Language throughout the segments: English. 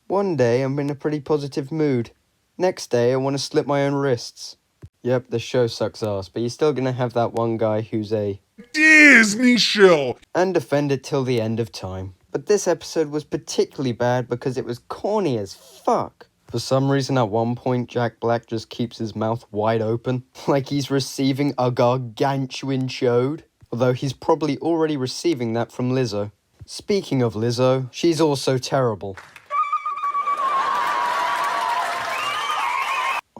One day I'm in a pretty positive mood. Next day I want to slit my own wrists. Yep, the show sucks ass, but you're still gonna have that one guy who's a Disney show and defend it till the end of time. But this episode was particularly bad because it was corny as fuck. For some reason at one point Jack Black just keeps his mouth wide open, like he's receiving a gargantuan chode. Although he's probably already receiving that from Lizzo. Speaking of Lizzo, she's also terrible.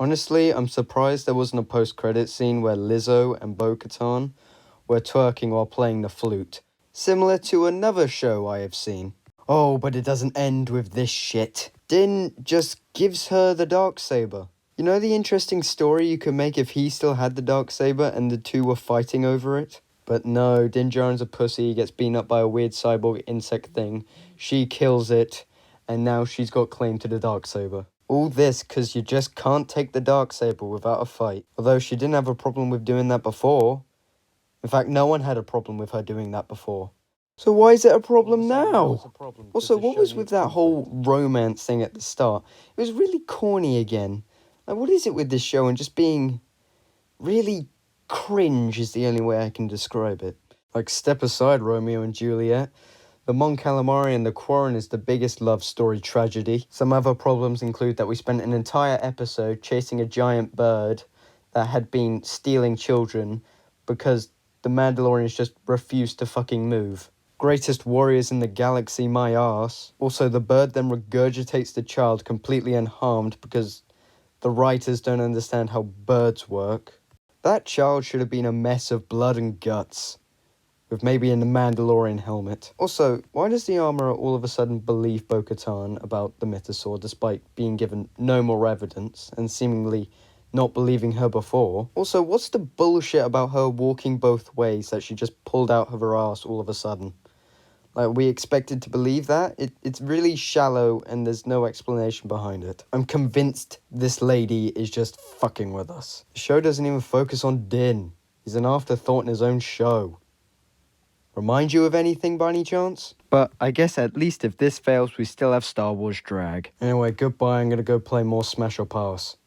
Honestly, I'm surprised there wasn't a post-credit scene where Lizzo and Bo-Katan were twerking while playing the flute, similar to another show I have seen. Oh, but it doesn't end with this shit. Din just gives her the Darksaber. You know the interesting story you could make if he still had the Darksaber and the two were fighting over it? But no, Din Djarin's a pussy, gets beaten up by a weird cyborg insect thing, she kills it, and now she's got claim to the Darksaber. All this because you just can't take the Darksaber without a fight. Although she didn't have a problem with doing that before. In fact, no one had a problem with her doing that before. So why is it a problem now? Also, what was with that whole romance thing at the start? It was really corny again. Like, what is it with this show and just being really cringe is the only way I can describe it. Like, step aside Romeo and Juliet. The Mon Calamari and the Quarren is the biggest love story tragedy. Some other problems include that we spent an entire episode chasing a giant bird that had been stealing children because the Mandalorians just refused to fucking move. Greatest warriors in the galaxy, my arse. Also, the bird then regurgitates the child completely unharmed because the writers don't understand how birds work. That child should have been a mess of blood and guts, with maybe a Mandalorian helmet. Also, why does the armorer all of a sudden believe Bo-Katan about the mythosaur despite being given no more evidence and seemingly not believing her before? Also, what's the bullshit about her walking both ways that she just pulled out of her ass all of a sudden? Like, we expected to believe that? It's really shallow and there's no explanation behind it. I'm convinced this lady is just fucking with us. The show doesn't even focus on Din. He's an afterthought in his own show. Remind you of anything by any chance? But I guess at least if this fails, we still have Star Wars drag. Anyway, goodbye, I'm gonna go play more Smash or Pass.